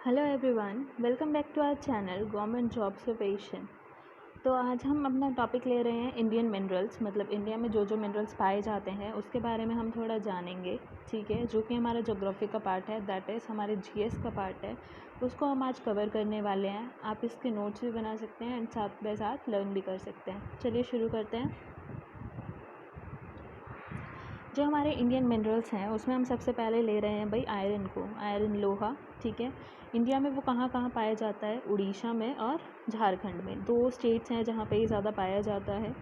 Hello everyone, welcome back to our channel government jobs preparation. तो आज हम अपना टॉपिक ले रहे हैं इंडियन मिनरल्स, मतलब इंडिया में जो जो मिनरल्स पाए जाते हैं उसके बारे में हम थोड़ा जानेंगे। ठीक है, जो कि हमारा ज्योग्राफी का पार्ट है, दैट इज़ हमारे जीएस का पार्ट है, उसको हम आज कवर करने वाले हैं। आप इसके नोट्स भी बना सकते हैं एंड साथ बाय साथ लर्न भी कर सकते हैं। चलिए शुरू करते हैं। जो हमारे इंडियन मिनरल्स हैं उसमें हम सबसे पहले ले रहे हैं भाई आयरन को, आयरन लोहा। ठीक है, इंडिया में वो कहाँ कहाँ पाया जाता है? उड़ीसा में और झारखंड में, दो स्टेट्स हैं जहाँ पे ये ज़्यादा पाया जाता है।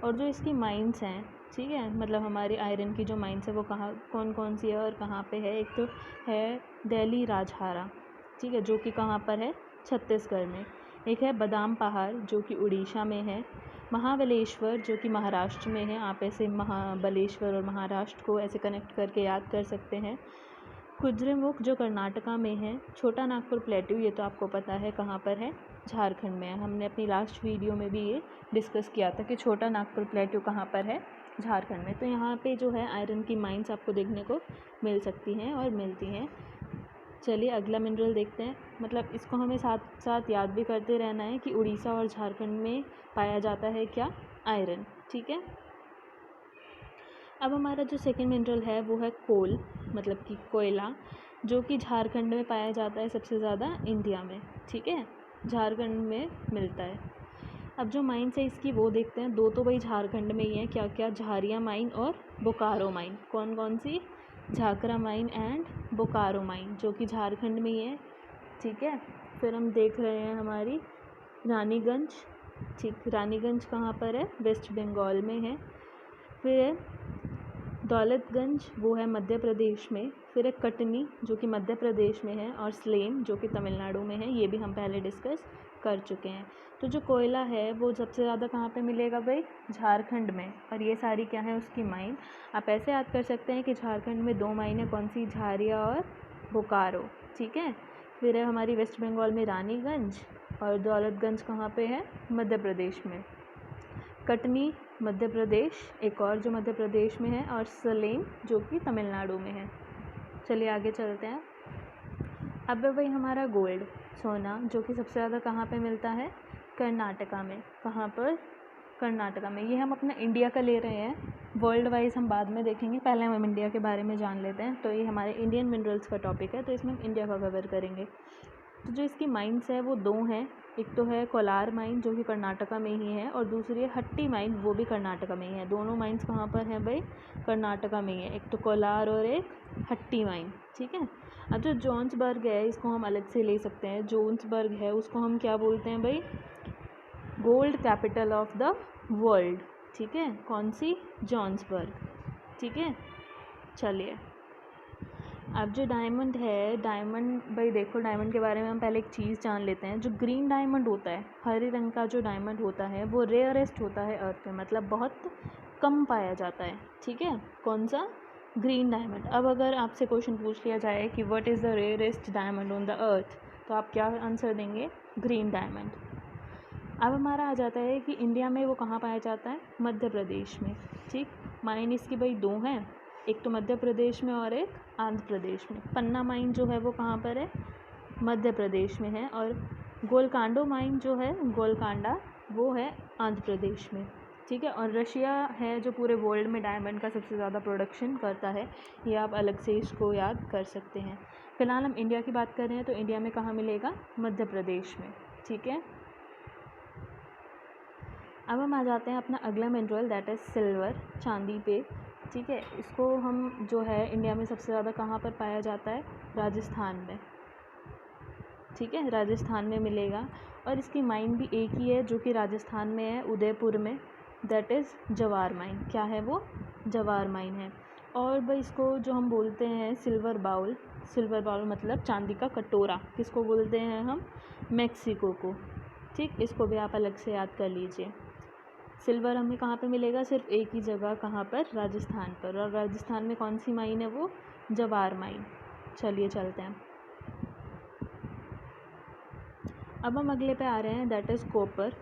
और जो इसकी माइंस हैं, ठीक है, मतलब हमारी आयरन की जो माइंस है वो कहाँ कौन कौन सी है और कहाँ पे है? एक तो है दिल्ली राजहारा, ठीक है, जो कि कहाँ पर है? छत्तीसगढ़ में। एक है बादाम पहाड़ जो कि उड़ीसा में है। महाबलेश्वर जो कि महाराष्ट्र में है। आप ऐसे महाबलेश्वर और महाराष्ट्र को ऐसे कनेक्ट करके याद कर सकते हैं। कुद्रेमुख जो कर्नाटका में है। छोटा नागपुर प्लेट्यू, ये तो आपको पता है कहाँ पर है? झारखंड में है। हमने अपनी लास्ट वीडियो में भी ये डिस्कस किया था कि छोटा नागपुर प्लेट्यू कहाँ पर है? झारखंड में। तो यहाँ पे जो है आयरन की माइंस आपको देखने को मिल सकती हैं और मिलती हैं। चलिए अगला मिनरल देखते हैं। मतलब इसको हमें साथ साथ याद भी करते रहना है कि उड़ीसा और झारखंड में पाया जाता है क्या? आयरन। ठीक है, अब हमारा जो सेकंड मिनरल है वो है कोल, मतलब कि कोयला, जो कि झारखंड में पाया जाता है सबसे ज़्यादा इंडिया में। ठीक है, झारखंड में मिलता है। अब जो माइंस है इसकी वो देखते हैं। दो तो भाई झारखंड में ही है, क्या क्या? झारिया माइन और बोकारो माइन। कौन कौन सी? झाकरा माइन एंड बोकारो माइन, जो कि झारखंड में ही है। ठीक है, फिर हम देख रहे हैं हमारी रानीगंज। ठीक, रानीगंज कहाँ पर है? वेस्ट बंगाल में है। फिर है दौलतगंज, वो है मध्य प्रदेश में। फिर है कटनी जो कि मध्य प्रदेश में है, और स्लेम जो कि तमिलनाडु में है। ये भी हम पहले डिस्कस कर चुके हैं। तो जो कोयला है वो सबसे ज़्यादा कहाँ पे मिलेगा भाई? झारखंड में। और ये सारी क्या है उसकी माइन? आप ऐसे याद कर सकते हैं कि झारखंड में दो माइन है, कौन सी? झारिया और बोकारो। ठीक है, फिर है हमारी वेस्ट बंगाल में रानीगंज, और दौलतगंज कहाँ पे है? मध्य प्रदेश में। कटनी मध्य प्रदेश, एक और जो मध्य प्रदेश में है, और सलेम जो कि तमिलनाडु में है। चलिए आगे चलते हैं। अब है भाई हमारा गोल्ड, सोना, जो कि सबसे ज़्यादा कहाँ पे मिलता है? कर्नाटका में। कहाँ पर? कर्नाटका में। ये हम अपना इंडिया का ले रहे हैं, वर्ल्ड वाइज हम बाद में देखेंगे, पहले हम इंडिया के बारे में जान लेते हैं। तो ये हमारे इंडियन मिनरल्स का टॉपिक है, तो इसमें हम इंडिया का कवर करेंगे। तो जो इसकी माइंस है वो दो हैं। एक तो है कोलार माइन जो कि कर्नाटका में ही है, और दूसरी है हट्टी माइन, वो भी कर्नाटका में ही है। दोनों माइंस कहाँ पर हैं भाई? कर्नाटका में ही है। एक तो कोलार और एक हट्टी माइन। ठीक है, अब जो जोन्सबर्ग है इसको हम अलग से ले सकते हैं। जोन्सबर्ग है उसको हम क्या बोलते हैं भाई? Gold capital of the world. ठीक है, कौन सी? जोन्सबर्ग। ठीक है, चलिए अब जो डायमंड है, डायमंड भाई देखो, डायमंड के बारे में हम पहले एक चीज़ जान लेते हैं। जो ग्रीन डायमंड होता है, हरे रंग का जो डायमंड होता है, वो रेयरेस्ट होता है अर्थ में, मतलब बहुत कम पाया जाता है। ठीक है, कौन सा? Green diamond. अब अगर आपसे क्वेश्चन पूछ लिया जाए कि what is the rarest diamond on the earth, तो आप क्या आंसर देंगे? Green diamond. अब हमारा आ जाता है कि इंडिया में वो कहाँ पाया जाता है? मध्य प्रदेश में। ठीक, माइन इसकी भाई दो हैं, एक तो मध्य प्रदेश में और एक आंध्र प्रदेश में। पन्ना माइन जो है वो कहाँ पर है? मध्य प्रदेश में है। और गोलकांडो माइन जो है, गोलकांडा, वो है आंध्र प्रदेश में। ठीक है, और रशिया है जो पूरे वर्ल्ड में डायमंड का सबसे ज़्यादा प्रोडक्शन करता है। ये आप अलग से इसको याद कर सकते हैं। फिलहाल हम इंडिया की बात कर रहे हैं, तो इंडिया में कहाँ मिलेगा? मध्य प्रदेश में। ठीक है, अब हम आ जाते हैं अपना अगला मिनरल, दैट इज़ सिल्वर, चांदी पे। ठीक है, इसको हम जो है इंडिया में सबसे ज़्यादा कहाँ पर पाया जाता है? राजस्थान में। ठीक है, राजस्थान में मिलेगा। और इसकी माइन भी एक ही है जो कि राजस्थान में है, उदयपुर में, दैट इज़ जवार माइन। क्या है वो? जवार माइन है। और भाई इसको जो हम बोलते हैं सिल्वर बाउल, सिल्वर बाउल मतलब चांदी का कटोरा, किसको बोलते हैं हम? मैक्सिको को। ठीक, इसको भी आप अलग से याद कर लीजिए। सिल्वर हमें कहाँ पे मिलेगा? सिर्फ एक ही जगह, कहाँ पर? राजस्थान पर। और राजस्थान में कौन सी माइन है वो? जवार माइन। चलिए चलते हैं। अब हम अगले पे आ रहे हैं, दैट इज़ कॉपर।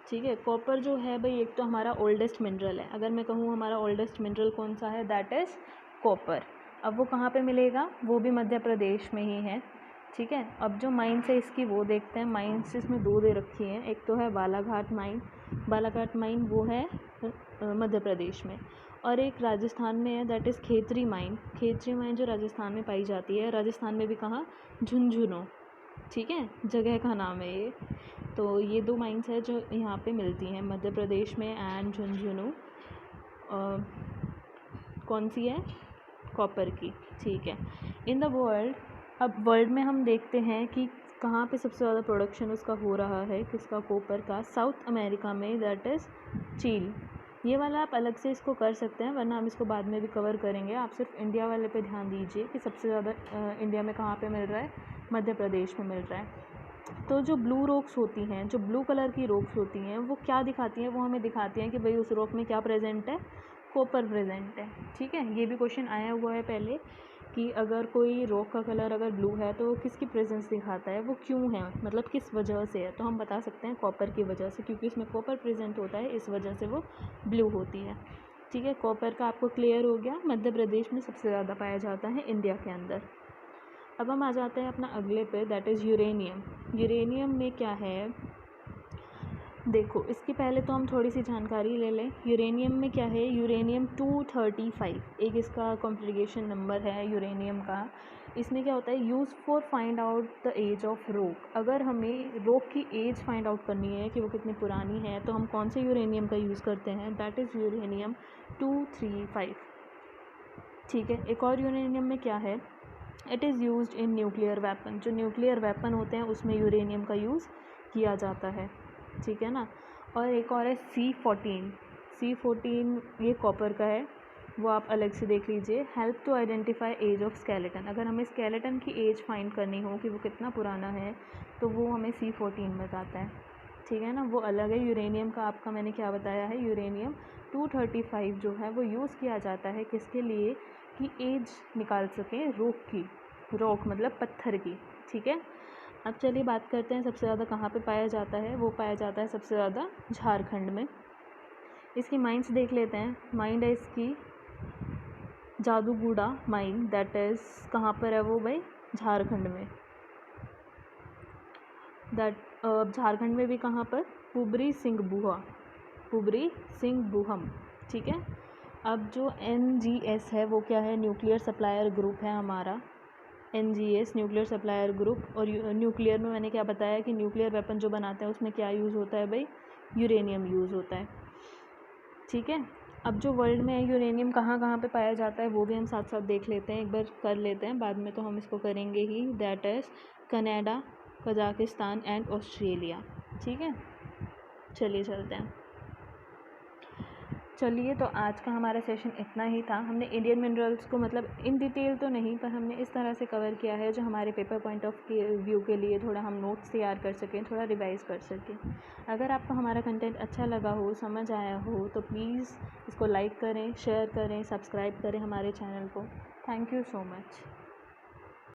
ठीक है, कॉपर जो है भाई एक तो हमारा ओल्डेस्ट मिनरल है। अगर मैं कहूँ हमारा ओल्डेस्ट मिनरल कौन सा है, दैट इज़ कॉपर। अब वो कहाँ पे मिलेगा? वो भी मध्य प्रदेश में ही है। ठीक है। अब जो माइंस है इसकी वो देखते हैं। माइंस इसमें दो दे रखी हैं, एक तो है बालाघाट माइन। बालाघाट माइन वो है मध्य प्रदेश में, और एक राजस्थान में है, that is Khetri mine. Khetri mine जो राजस्थान में पाई जाती है। राजस्थान में भी कहाँ, झुंझुनू, ठीक है, जगह का नाम है ये। तो ये दो माइंस है जो यहाँ पे मिलती हैं मध्य प्रदेश में एंड झुंझुनू। कौन सी है, कॉपर की, ठीक है। इन द वर्ल्ड, अब वर्ल्ड में हम देखते हैं कि कहाँ पे सबसे ज़्यादा प्रोडक्शन उसका हो रहा है, किसका, कॉपर का। साउथ अमेरिका में, दैट इज़ चील। ये वाला आप अलग से इसको कर सकते हैं, वरना हम इसको बाद में भी कवर करेंगे। आप सिर्फ इंडिया वाले पे ध्यान दीजिए कि सबसे ज़्यादा इंडिया में कहाँ पे मिल रहा है, मध्य प्रदेश में मिल रहा है। तो जो ब्लू रॉक्स होती हैं, जो ब्लू कलर की रॉक्स होती हैं, वो क्या दिखाती हैं, वो हमें दिखाती हैं कि भाई उस रॉक में क्या प्रेजेंट है, कॉपर प्रेजेंट है, ठीक है। ये भी क्वेश्चन आया हुआ है पहले कि अगर कोई रॉक का कलर अगर ब्लू है तो वो किसकी प्रेजेंस दिखाता है, वो क्यों है, मतलब किस वजह से है। तो हम बता सकते हैं कॉपर की वजह से, क्योंकि इसमें कॉपर प्रेजेंट होता है, इस वजह से वो ब्लू होती है, ठीक है। कॉपर का आपको क्लियर हो गया, मध्य प्रदेश में सबसे ज़्यादा पाया जाता है इंडिया के अंदर। अब हम आ जाते हैं अपना अगले पे, दैट इज़ यूरेनियम। यूरेनियम में क्या है, देखो इसकी पहले तो हम थोड़ी सी जानकारी ले लें। यूरेनियम में क्या है, यूरेनियम 235 एक इसका कॉन्फ़िगरेशन नंबर है यूरेनियम का। इसमें क्या होता है, use for find out the age of rock. अगर हमें रॉक की एज फाइंड आउट करनी है कि वो कितनी पुरानी है, तो हम कौन से यूरेनियम का यूज़ करते हैं, दैट इज़ यूरेनियम 235, ठीक है। एक और यूरेनियम में क्या है, it is used in nuclear weapon. जो न्यूक्लियर वेपन होते हैं उसमें यूरेनियम का यूज़ किया जाता है, ठीक है ना। और एक और है C14। C14 ये कॉपर का है, वो आप अलग से देख लीजिए। Help to identify age of skeleton. अगर हमें स्केलेटन की एज फाइंड करनी हो कि वो कितना पुराना है, तो वो हमें C14 बताता है, ठीक है ना। वो अलग है। यूरेनियम का आपका मैंने क्या बताया है, यूरेनियम 235 जो है वो यूज़ किया जाता है किसके लिए, कि एज निकाल सकें रॉक की, रॉक मतलब पत्थर की, ठीक है। अब चलिए बात करते हैं सबसे ज़्यादा कहाँ पे पाया जाता है। वो पाया जाता है सबसे ज़्यादा झारखंड में। इसकी माइंस देख लेते हैं। माइंड है इसकी जादूगुड़ा माइन, दैट इज़ कहाँ पर है वो भाई, झारखंड में। झारखंड में भी कहाँ पर, पुबरी सिंहभूम, पुबरी सिंहभूम, ठीक है। अब जो NGS है वो क्या है, न्यूक्लियर सप्लायर ग्रुप है हमारा, NGS न्यूक्लियर सप्लायर ग्रुप। और न्यूक्लियर में मैंने क्या बताया कि न्यूक्लियर वेपन जो बनाते हैं उसमें क्या यूज़ होता है भाई, यूरेनियम यूज़ होता है, ठीक है। अब जो वर्ल्ड में है यूरेनियम कहाँ कहाँ पे पाया जाता है वो भी हम साथ साथ देख लेते हैं, एक बार कर लेते हैं, बाद में तो हम इसको करेंगे ही। That is Canada, Kazakhstan and Australia, ठीक है। चलिए चलते हैं। चलिए, तो आज का हमारा सेशन इतना ही था। हमने इंडियन मिनरल्स को मतलब इन डिटेल तो नहीं, पर हमने इस तरह से कवर किया है जो हमारे पेपर पॉइंट ऑफ व्यू के लिए थोड़ा हम नोट्स तैयार कर सकें, थोड़ा रिवाइज़ कर सकें। अगर आपको हमारा कंटेंट अच्छा लगा हो, समझ आया हो, तो प्लीज़ इसको लाइक करें, शेयर करें, सब्सक्राइब करें हमारे चैनल को। Thank you so much.